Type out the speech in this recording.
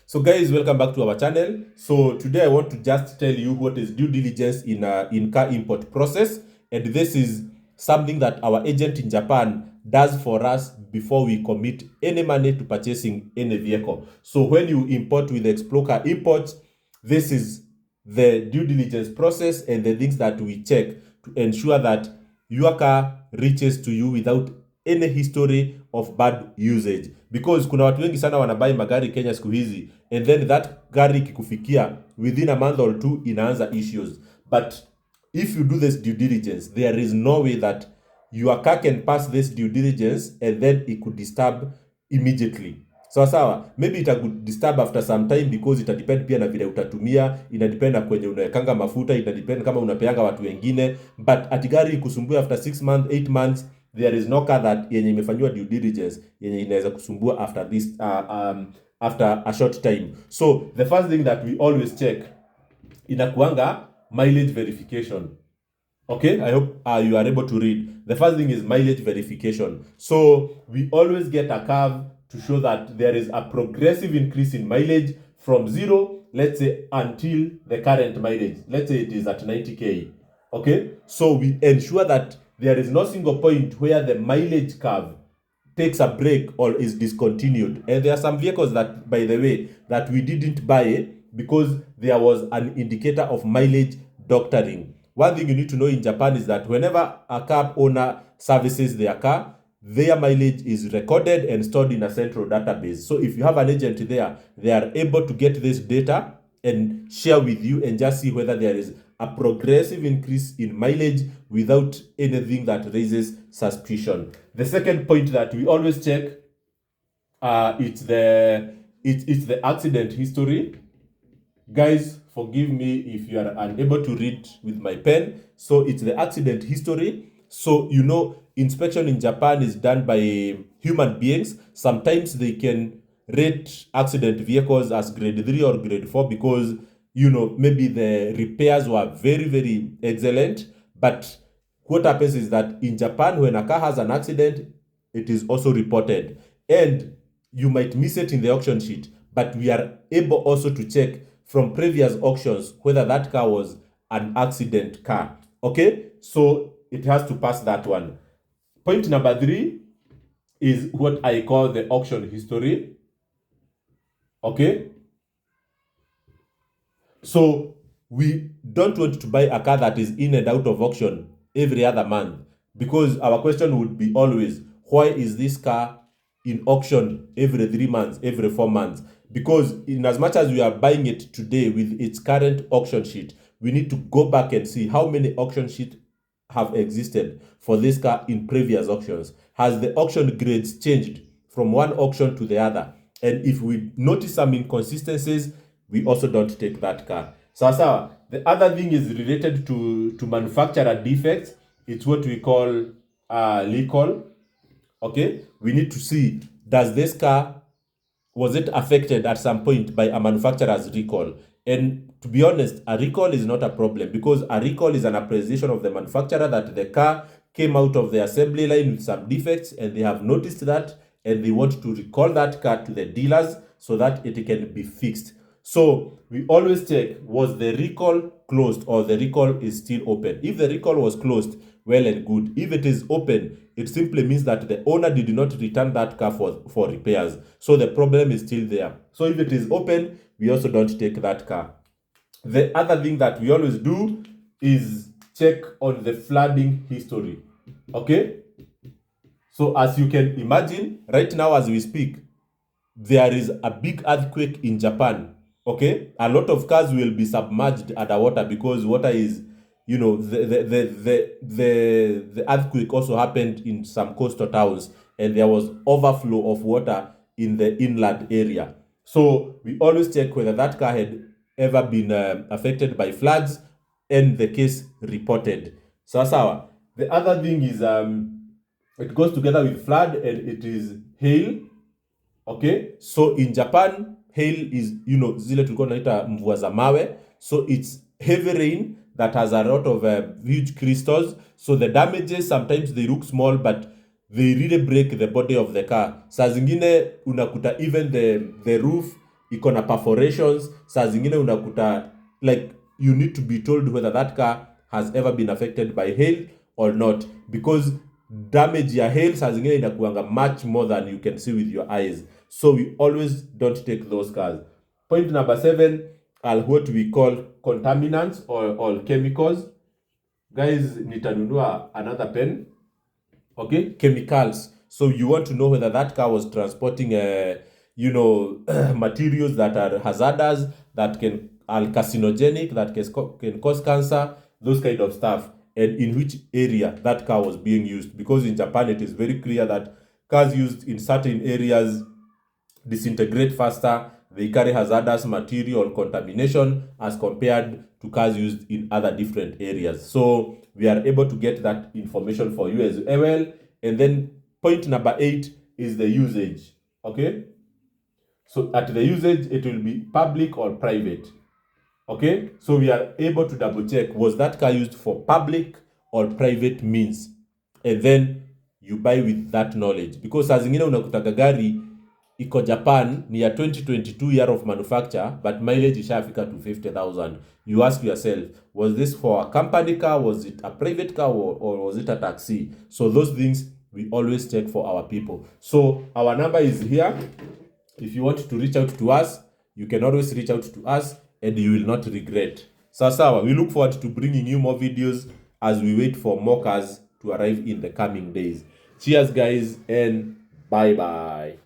So guys, welcome back to our channel. So today I want to just tell you what is due diligence in car import process, and this is something that our agent in Japan does for us before we commit any money to purchasing any vehicle. So when you import with Explorer Imports, this is the due diligence process and the things that we check to ensure that your car reaches to you without any history of bad usage, because kuna watu wengi sana wanabai magari Kenya siku hizi, and then that gari kikufikia within a month or two inaanza issues. But if you do this due diligence, there is no way that your car can pass this due diligence and then it could disturb immediately. Sawa, maybe it could disturb after some time, because it depend pia na vile utatumia, ina depend na kwenye unawekanga mafuta, ina depend kama unapeanga watu wengine. But atigari ikusumbua after 6 months, 8 months, there is no car that yenye imefanywa due diligence yenye inaweza kusumbua after this after a short time. So the first thing that we always check inakuanga mileage verification. Okay, I hope you are able to read. The first thing is mileage verification. So we always get a curve to show that there is a progressive increase in mileage from 0, let's say, until the current mileage. Let's say it is at 90k. Okay, so we ensure that there is no single point where the mileage curve takes a break or is discontinued. And there are some vehicles that, by the way, that we didn't buy because there was an indicator of mileage doctoring. One thing you need to know in Japan is that whenever a car owner services their car, their mileage is recorded and stored in a central database. So if you have an agent there, they are able to get this data and share with you and just see whether there is a progressive increase in mileage without anything that raises suspicion. The second point that we always check, it's the accident history. Guys, forgive me if you are unable to read with my pen. So it's the accident history. So you know, inspection in Japan is done by human beings. Sometimes they can rate accident vehicles as grade 3 or grade 4 because, you know, maybe the repairs were very, very excellent. But what happens is that in Japan, when a car has an accident, it is also reported. And you might miss it in the auction sheet, but we are able also to check from previous auctions whether that car was an accident car. Okay, so it has to pass that one. Point number 3 is what I call the auction history. Okay, so we don't want to buy a car that is in and out of auction every other month, because our question would be always, why is this car in auction every 3 months, every 4 months? Because in as much as we are buying it today with its current auction sheet, we need to go back and see how many auction sheets have existed for this car in previous auctions. Has the auction grades changed from one auction to the other? And if we notice some inconsistencies, we also don't take that car. So the other thing is related to manufacturer defects. It's what we call recall. Okay, we need to see, does this car, was it affected at some point by a manufacturer's recall? And to be honest, a recall is not a problem, because a recall is an appreciation of the manufacturer that the car came out of the assembly line with some defects, and they have noticed that, and they want to recall that car to the dealers so that it can be fixed. So we always check, was the recall closed or the recall is still open? If the recall was closed, well and good. If it is open, it simply means that the owner did not return that car for repairs. So the problem is still there. So if it is open, we also don't take that car. The other thing that we always do is check on the flooding history. Okay? So as you can imagine, right now as we speak, there is a big earthquake in Japan. Okay? A lot of cars will be submerged underwater because water is, you know, the earthquake also happened in some coastal towns, and there was overflow of water in the inland area. So we always check whether that car had ever been affected by floods and the case reported. So the other thing is it goes together with flood, and it is hail. Okay, so in Japan, hail is, you know, zile tulikuwa naita mvua za mawe. So it's heavy rain that has a lot of huge crystals. So the damages, sometimes they look small, but they really break the body of the car. Saa zingine unakuta even the roof iko na perforations. Saa zingine unakuta like you need to be told whether that car has ever been affected by hail or not, because damage ya hail saa zingine inakuanga much more than you can see with your eyes. So we always don't take those cars. Point number 7 are what we call contaminants or chemicals. Guys, nitanunua another pen. Okay, chemicals. So you want to know whether that car was transporting materials that are hazardous, that are carcinogenic, that can cause cancer, those kind of stuff, and in which area that car was being used. Because in Japan, it is very clear that cars used in certain areas disintegrate faster, they carry hazardous material contamination as compared to cars used in other different areas. So we are able to get that information for you as well. And then point number 8 is the usage. Okay, so at the usage, it will be public or private. Okay, so we are able to double check, was that car used for public or private means, and then you buy with that knowledge. Because saa zingine unakutaga gari iko Japan, ni ya 2022 year of manufacture, but mileage ishafika to 50,000. You ask yourself, was this for a company car, was it a private car, or was it a taxi? So those things we always check for our people. So our number is here. If you want to reach out to us, you can always reach out to us and you will not regret. Sawa, we look forward to bringing you more videos as we wait for more cars to arrive in the coming days. Cheers guys, and bye bye.